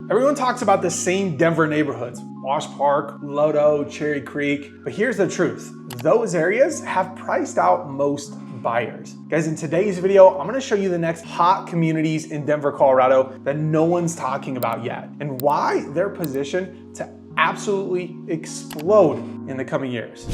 Everyone talks about the same Denver neighborhoods, Wash Park, Lodo, Cherry Creek, but here's the truth. Those areas have priced out most buyers. Guys, in today's video, I'm gonna show you the next hot communities in Denver, Colorado that no one's talking about yet, and why they're positioned to absolutely explode in the coming years.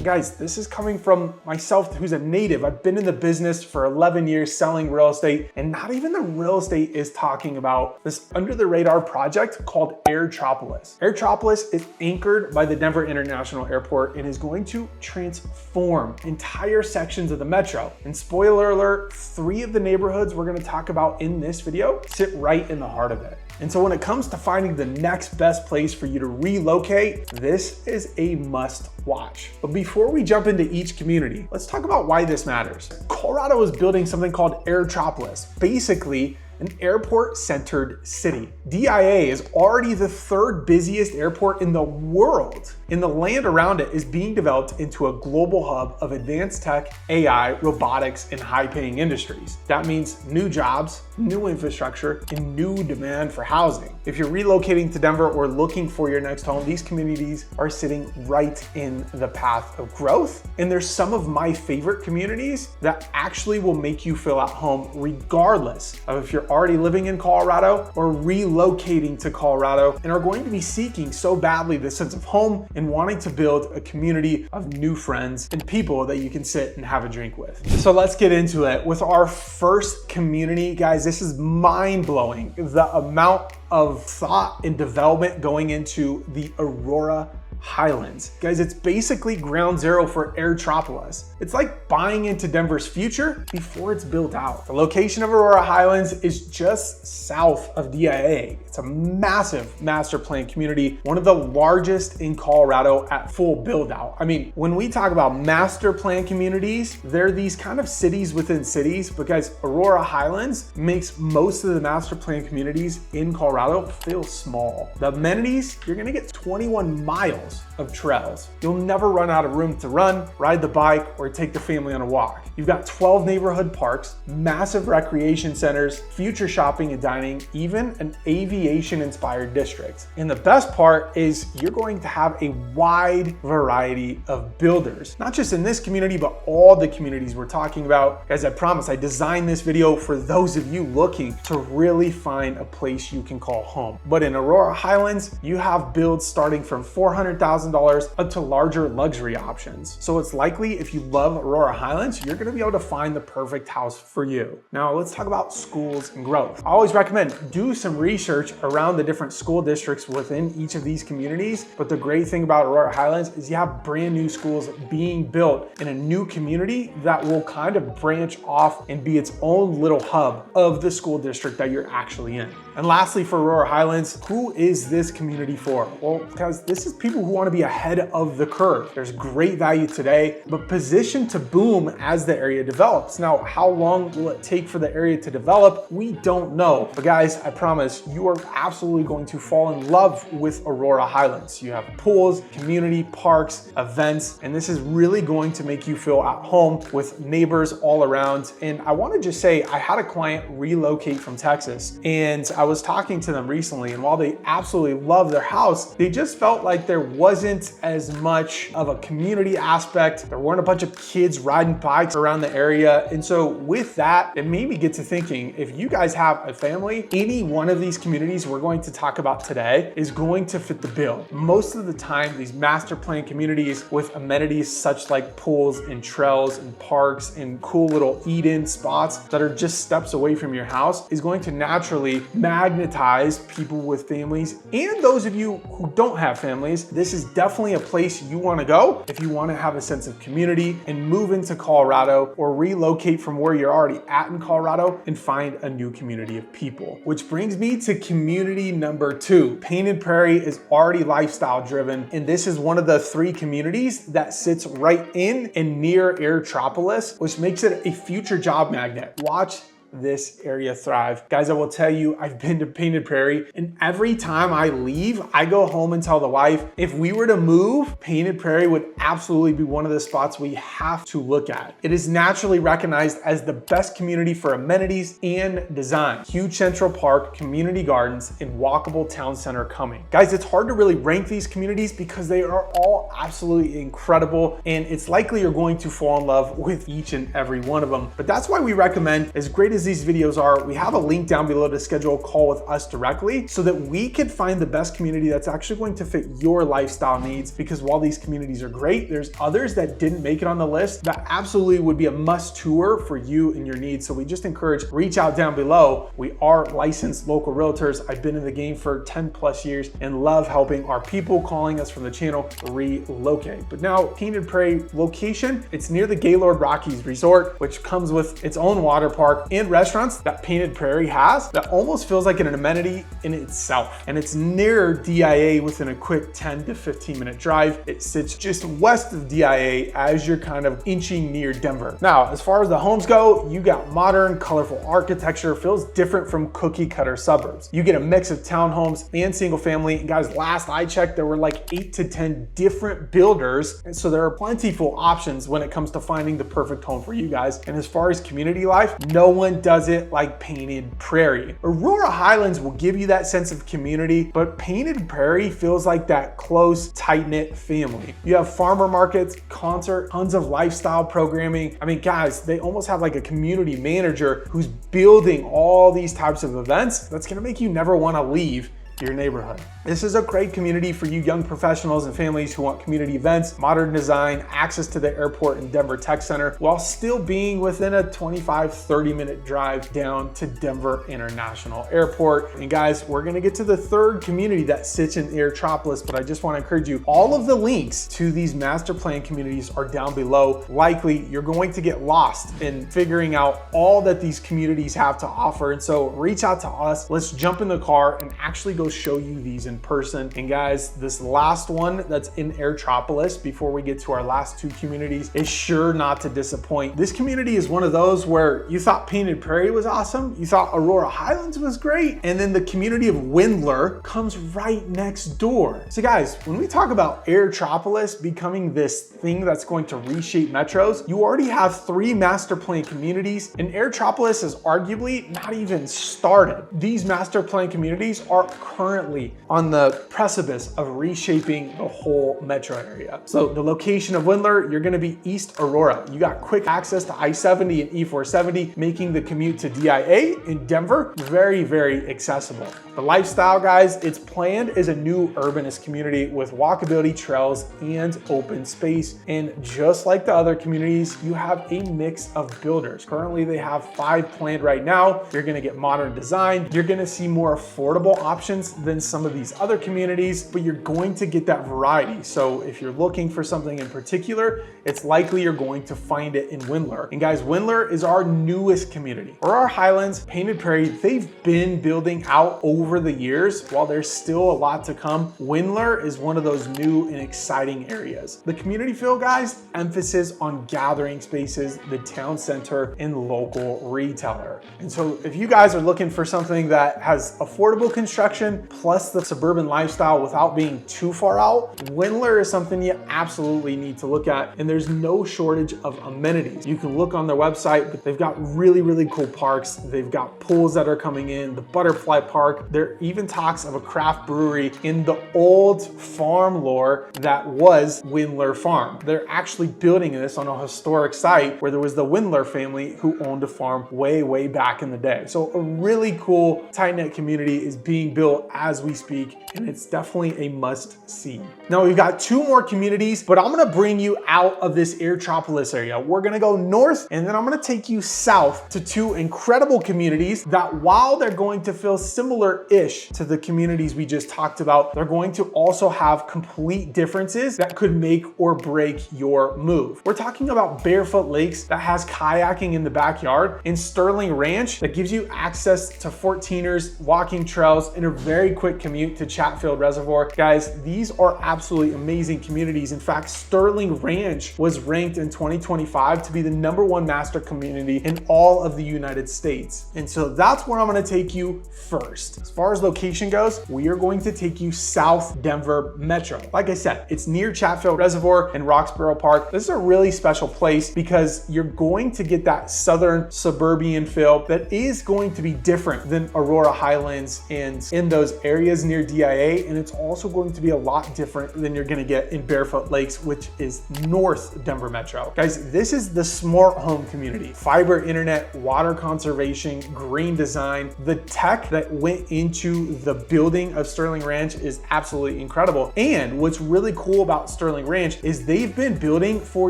Guys, this is coming from myself, who's a native. I've been in the business for 11 years selling real estate, and not even the real estate is talking about this under the radar project called Aerotropolis. Aerotropolis is anchored by the Denver International Airport and is going to transform entire sections of the metro. And spoiler alert, 3 of the neighborhoods we're gonna talk about in this video sit right in the heart of it. And so when it comes to finding the next best place for you to relocate, this is a must watch. But before we jump into each community, let's talk about why this matters. Colorado is building something called Aerotropolis, basically an airport-centered city. DIA is already the 3rd busiest airport in the world, and the land around it is being developed into a global hub of advanced tech, AI, robotics, and high-paying industries. That means new jobs, new infrastructure, and new demand for housing. If you're relocating to Denver or looking for your next home, these communities are sitting right in the path of growth. And there's some of my favorite communities that actually will make you feel at home regardless of if you're already living in Colorado or relocating to Colorado and are going to be seeking so badly the sense of home and wanting to build a community of new friends and people that you can sit and have a drink with. So let's get into it. With our first community, guys, this is mind-blowing. The amount of thought and development going into the Aurora Highlands. Guys, it's basically ground zero for Aerotropolis. It's like buying into Denver's future before it's built out. The location of Aurora Highlands is just south of DIA. It's a massive master plan community, one of the largest in Colorado at full build out. I mean, when we talk about master plan communities, they're these kind of cities within cities, but guys, Aurora Highlands makes most of the master plan communities in Colorado feel small. The amenities, you're gonna get 21 miles of trails. You'll never run out of room to run, ride the bike, or take the family on a walk. You've got 12 neighborhood parks, massive recreation centers, future shopping and dining, even an aviation-inspired district. And the best part is you're going to have a wide variety of builders, not just in this community, but all the communities we're talking about. Guys, I promise I designed this video for those of you looking to really find a place you can call home. But in Aurora Highlands, you have builds starting from $400,000 up to larger luxury options. So it's likely if you love Aurora Highlands, you're gonna be able to find the perfect house for you. Now let's talk about schools and growth. I always recommend do some research around the different school districts within each of these communities. But the great thing about Aurora Highlands is you have brand new schools being built in a new community that will kind of branch off and be its own little hub of the school district that you're actually in. And lastly, for Aurora Highlands, who is this community for? Well, because this is people who want to be ahead of the curve. There's great value today, but positioned to boom as the area develops. Now, how long will it take for the area to develop? We don't know. But guys, I promise you are absolutely going to fall in love with Aurora Highlands. You have pools, community, parks, events, and this is really going to make you feel at home with neighbors all around. And I want to just say, I had a client relocate from Texas, and I was talking to them recently, and while they absolutely love their house, they just felt like there wasn't as much of a community aspect. There weren't a bunch of kids riding bikes around the area. And so with that, it made me get to thinking, if you guys have a family, any one of these communities we're going to talk about today is going to fit the bill. Most of the time, these master plan communities with amenities such like pools and trails and parks and cool little eat-in spots that are just steps away from your house is going to naturally magnetize people with families. And those of you who don't have families, this is definitely a place you want to go if you want to have a sense of community and move into Colorado or relocate from where you're already at in Colorado and find a new community of people. Which brings me to community number 2. Painted Prairie is already lifestyle driven, and this is one of the 3 communities that sits right in and near Aerotropolis, which makes it a future job magnet. Watch this area thrive. Guys, I will tell you, I've been to Painted Prairie, and every time I leave, I go home and tell the wife, if we were to move, Painted Prairie would absolutely be one of the spots we have to look at. It is naturally recognized as the best community for amenities and design. Huge Central Park, community gardens, and walkable town center coming. Guys, it's hard to really rank these communities because they are all absolutely incredible, and it's likely you're going to fall in love with each and every one of them. But that's why we recommend, as great as these videos are, we have a link down below to schedule a call with us directly so that we can find the best community that's actually going to fit your lifestyle needs. Because while these communities are great, there's others that didn't make it on the list that absolutely would be a must tour for you and your needs. So we just encourage, reach out down below. We are licensed local realtors. I've been in the game for 10 plus years and love helping our people calling us from the channel relocate. But now Painted Prairie location, it's near the Gaylord Rockies Resort, which comes with its own water park and restaurants that Painted Prairie has that almost feels like an amenity in itself. And it's near DIA within a quick 10 to 15 minute drive. It sits just west of DIA as you're kind of inching near Denver. Now, as far as the homes go, you got modern, colorful architecture, feels different from cookie cutter suburbs. You get a mix of townhomes and single family. And guys, last I checked, there were like 8 to 10 different builders. And so there are plentiful options when it comes to finding the perfect home for you guys. And as far as community life, no one does it like Painted Prairie. Aurora Highlands will give you that sense of community, but Painted Prairie feels like that close, tight-knit family. You have farmer markets, concert, tons of lifestyle programming. I mean, guys, they almost have like a community manager who's building all these types of events that's gonna make you never wanna leave your neighborhood. This is a great community for you young professionals and families who want community events, modern design, access to the airport and Denver Tech Center, while still being within a 25-30 minute drive down to Denver International Airport. And guys, we're gonna get to the third community that sits in Aerotropolis, but I just wanna encourage you, all of the links to these master plan communities are down below. Likely, you're going to get lost in figuring out all that these communities have to offer. And so reach out to us, let's jump in the car and actually go show you these in person. And guys, this last one that's in Aerotropolis, before we get to our last two communities, is sure not to disappoint. This community is one of those where you thought Painted Prairie was awesome, you thought Aurora Highlands was great, and then the community of Windler comes right next door. So guys, when we talk about Aerotropolis becoming this thing that's going to reshape metros, you already have 3 master plan communities, and Aerotropolis is arguably not even started. These master plan communities are currently on the precipice of reshaping the whole metro area. So the location of Windler, you're gonna be East Aurora. You got quick access to I-70 and E-470, making the commute to DIA in Denver very, very accessible. The lifestyle, guys, it's planned as a new urbanist community with walkability trails and open space. And just like the other communities, you have a mix of builders. Currently, they have 5 planned right now. You're gonna get modern design. You're gonna see more affordable options than some of these other communities, but you're going to get that variety. So if you're looking for something in particular, it's likely you're going to find it in Windler. And guys, Windler is our newest community. Aurora Highlands, Painted Prairie, they've been building out over the years. While there's still a lot to come, Windler is one of those new and exciting areas. The community feel, guys, emphasis on gathering spaces, the town center, and local retailer. And so if you guys are looking for something that has affordable construction plus the suburban lifestyle without being too far out, Windler is something you absolutely need to look at. And there's no shortage of amenities. You can look on their website, but they've got really, really cool parks. They've got pools that are coming in, the butterfly park. There even talks of a craft brewery in the old farm lore that was Windler Farm. They're actually building this on a historic site where there was the Windler family who owned a farm way, way back in the day. So a really cool tight-knit community is being built as we speak, and it's definitely a must see. Now we've got 2 more communities, but I'm gonna bring you out of this Aerotropolis area. We're gonna go north, and then I'm gonna take you south to 2 incredible communities that, while they're going to feel similar-ish to the communities we just talked about, they're going to also have complete differences that could make or break your move. We're talking about Barefoot Lakes that has kayaking in the backyard, and Sterling Ranch that gives you access to 14ers, walking trails, and a very quick commute to to Chatfield Reservoir. Guys, these are absolutely amazing communities. In fact, Sterling Ranch was ranked in 2025 to be the #1 master community in all of the United States. And so that's where I'm gonna take you first. As far as location goes, we are going to take you South Denver Metro. Like I said, it's near Chatfield Reservoir and Roxborough Park. This is a really special place because you're going to get that southern suburban feel that is going to be different than Aurora Highlands and in those areas near DIA. And it's also going to be a lot different than you're gonna get in Barefoot Lakes, which is North Denver Metro. Guys, this is the smart home community. Fiber internet, water conservation, green design. The tech that went into the building of Sterling Ranch is absolutely incredible. And what's really cool about Sterling Ranch is they've been building for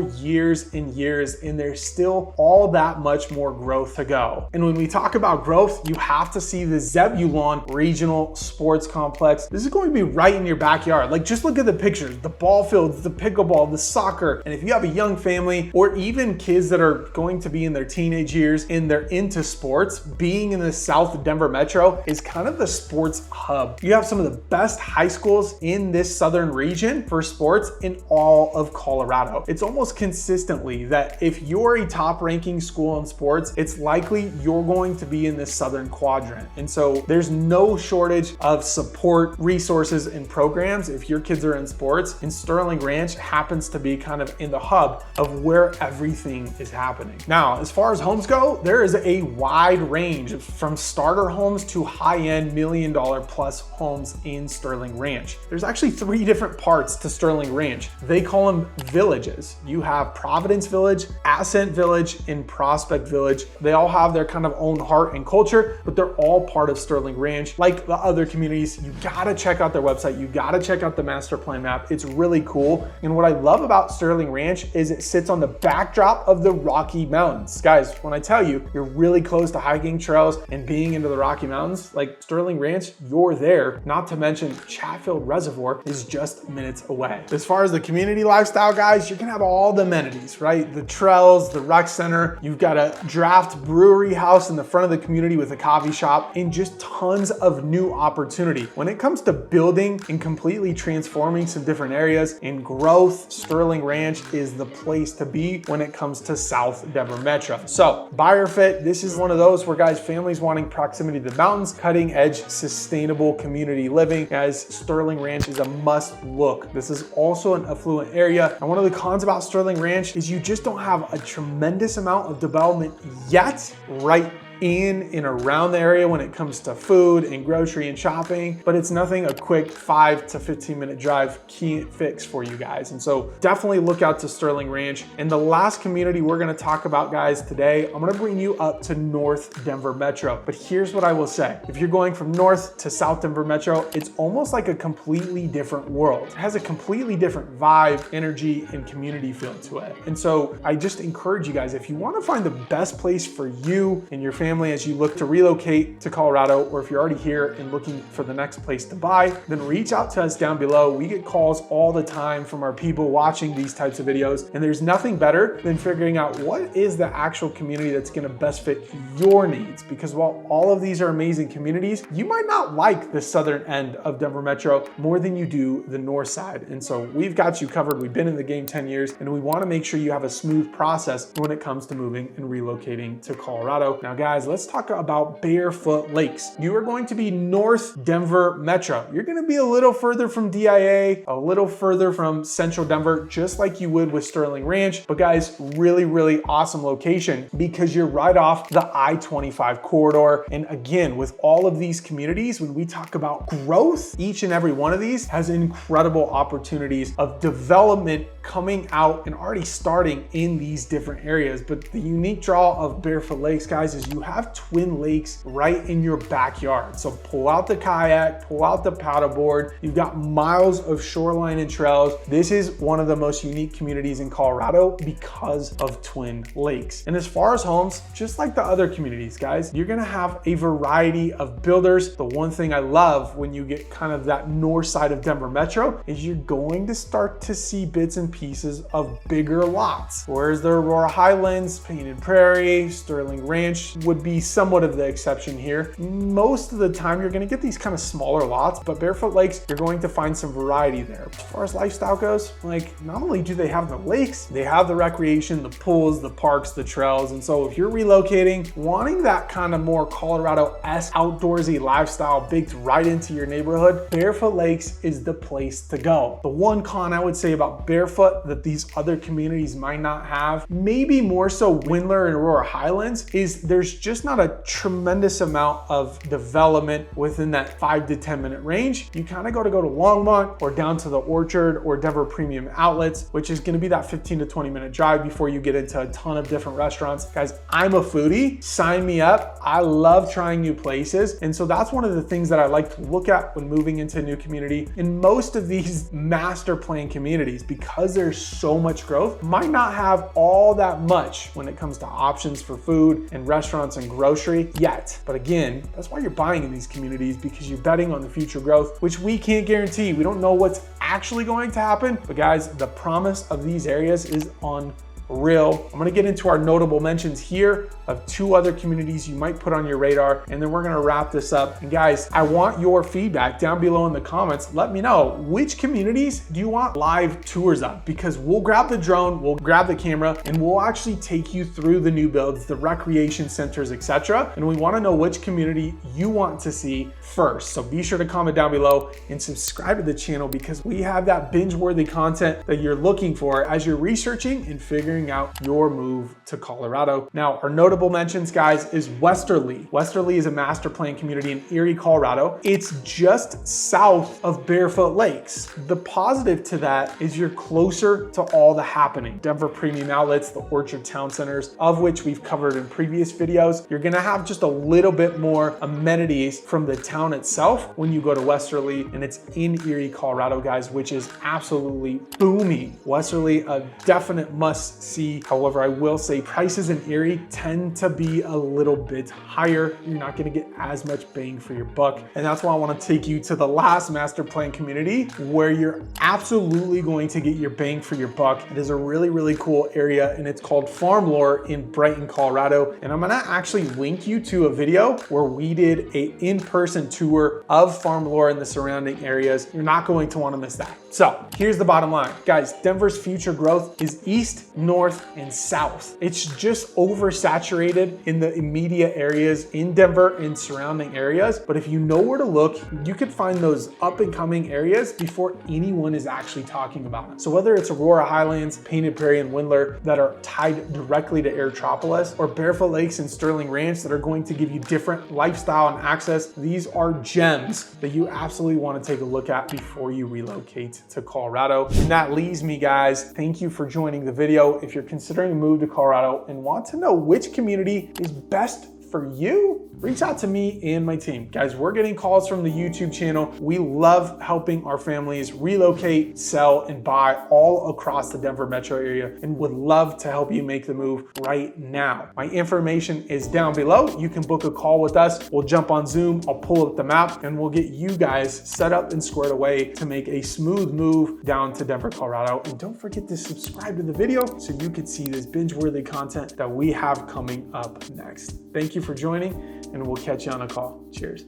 years and years, and there's still all that much more growth to go. And when we talk about growth, you have to see the Zebulon Regional Sports Complex. This is going to be right in your backyard. Like, just look at the pictures, the ball fields, the pickleball, the soccer. And if you have a young family or even kids that are going to be in their teenage years and they're into sports, being in the South Denver Metro is kind of the sports hub. You have some of the best high schools in this southern region for sports in all of Colorado. It's almost consistently that if you're a top ranking school in sports, it's likely you're going to be in this southern quadrant. And so there's no shortage of support, resources, and programs if your kids are in sports. And Sterling Ranch happens to be kind of in the hub of where everything is happening. Now, as far as homes go, there is a wide range from starter homes to high-end $1 million plus homes in Sterling Ranch. There's actually 3 different parts to Sterling Ranch. They call them villages. You have Providence Village, Ascent Village, and Prospect Village. They all have their kind of own heart and culture, but they're all part of Sterling Ranch. Like the other communities, you gotta check out their website. You gotta check out the master plan map. It's really cool. And what I love about Sterling Ranch is it sits on the backdrop of the Rocky Mountains. Guys, when I tell you, you're really close to hiking trails and being into the Rocky Mountains, like Sterling Ranch, you're there. Not to mention Chatfield Reservoir is just minutes away. As far as the community lifestyle, guys, you're gonna have all the amenities, right? The trails, the rec center, you've got a draft brewery house in the front of the community with a coffee shop, and just tons of new opportunity. When it comes to building and completely transforming some different areas and growth, Sterling Ranch is the place to be when it comes to South Denver Metro. So buyer fit, this is one of those where, guys, families wanting proximity to the mountains, cutting edge, sustainable community living. Guys, Sterling Ranch is a must look. This is also an affluent area. And one of the cons about Sterling Ranch is you just don't have a tremendous amount of development yet right in and around the area when it comes to food and grocery and shopping, but it's nothing a quick 5 to 15 minute drive can't fix for you guys. And so definitely look out to Sterling Ranch. And the last community we're gonna talk about, guys, today, I'm gonna bring you up to North Denver Metro. But here's what I will say. If you're going from North to South Denver Metro, it's almost like a completely different world. It has a completely different vibe, energy, and community feel to it. And so I just encourage you guys, if you wanna find the best place for you and your family as you look to relocate to Colorado, or if you're already here and looking for the next place to buy, then reach out to us down below. We get calls all the time from our people watching these types of videos, and there's nothing better than figuring out what is the actual community that's gonna best fit your needs. Because while all of these are amazing communities, you might not like the southern end of Denver Metro more than you do the north side. And so we've got you covered. We've been in the game 10 years, and we wanna make sure you have a smooth process when it comes to moving and relocating to Colorado. Now, guys, let's talk about Barefoot Lakes. You are going to be North Denver Metro. You're going to be a little further from DIA, a little further from Central Denver, just like you would with Sterling Ranch. But guys, really, really awesome location because you're right off the I-25 corridor. And again, with all of these communities, when we talk about growth, each and every one of these has incredible opportunities of development coming out and already starting in these different areas. But the unique draw of Barefoot Lakes, guys, is you have twin lakes right in your backyard. So pull out the kayak, pull out the paddleboard. You've got miles of shoreline and trails. This is one of the most unique communities in Colorado because of twin lakes. And as far as homes, just like the other communities, guys, you're gonna have a variety of builders. The one thing I love when you get kind of that north side of Denver Metro is you're going to start to see bits and pieces of bigger lots. Whereas the Aurora Highlands, Painted Prairie, Sterling Ranch would would be somewhat of the exception here. Most of the time, you're gonna get these kind of smaller lots, but Barefoot Lakes, you're going to find some variety there. As far as lifestyle goes, like not only do they have the lakes, they have the recreation, the pools, the parks, the trails. And so if you're relocating, wanting that kind of more Colorado-esque outdoorsy lifestyle baked right into your neighborhood, Barefoot Lakes is the place to go. The one con I would say about Barefoot that these other communities might not have, maybe more so Windler and Aurora Highlands, is there's just not a tremendous amount of development within that 5 to 10 minute range. You kind of got to go to Longmont or down to the Orchard or Denver Premium Outlets, which is going to be that 15 to 20 minute drive before you get into a ton of different restaurants. Guys, I'm a foodie, sign me up. I love trying new places. And so that's one of the things that I like to look at when moving into a new community. In most of these master plan communities, because there's so much growth, might not have all that much when it comes to options for food and restaurants and grocery yet. But again, that's why you're buying in these communities, because you're betting on the future growth, which we can't guarantee. We don't know what's actually going to happen. But guys, the promise of these areas is unreal. I'm gonna get into our notable mentions here of 2 other communities you might put on your radar, and then we're gonna wrap this up. And guys, I want your feedback down below in the comments. Let me know, which communities do you want live tours of? Because we'll grab the drone, we'll grab the camera, and we'll actually take you through the new builds, the recreation centers, etc. And we wanna know which community you want to see first. So be sure to comment down below and subscribe to the channel, because we have that binge-worthy content that you're looking for as you're researching and figuring out your move to Colorado. Now, our notable mentions, guys, is Westerly. Westerly is a master plan community in Erie, Colorado. It's just south of Barefoot Lakes. The positive to that is you're closer to all the happening. Denver Premium Outlets, the Orchard Town Centers, of which we've covered in previous videos. You're gonna have just a little bit more amenities from the town itself when you go to Westerly, and it's in Erie, Colorado, guys, which is absolutely booming. Westerly, a definite must see. However, I will say prices in Erie tend to be a little bit higher. You're not gonna get as much bang for your buck. And that's why I wanna take you to the last master plan community where you're absolutely going to get your bang for your buck. It is a really, really cool area, and it's called Farm Lore in Brighton, Colorado. And I'm gonna actually link you to a video where we did a in-person tour of Farm Lore in the surrounding areas. You're not going to wanna miss that. So here's the bottom line. Guys, Denver's future growth is east, north, and south. It's just oversaturated in the immediate areas in Denver and surrounding areas. But if you know where to look, you could find those up and coming areas before anyone is actually talking about it. So whether it's Aurora Highlands, Painted Prairie, and Windler that are tied directly to Aerotropolis, or Barefoot Lakes and Sterling Ranch that are going to give you different lifestyle and access, these are gems that you absolutely want to take a look at before you relocate to Colorado. And that leaves me, guys. Thank you for joining the video. If you're considering a move to Colorado and want to know which community is best for you, reach out to me and my team. Guys, we're getting calls from the YouTube channel. We love helping our families relocate, sell, and buy all across the Denver metro area, and would love to help you make the move right now. My information is down below. You can book a call with us. We'll jump on Zoom. I'll pull up the map, and we'll get you guys set up and squared away to make a smooth move down to Denver, Colorado. And don't forget to subscribe to the video so you can see this binge-worthy content that we have coming up next. Thank you for joining, and we'll catch you on a call. Cheers.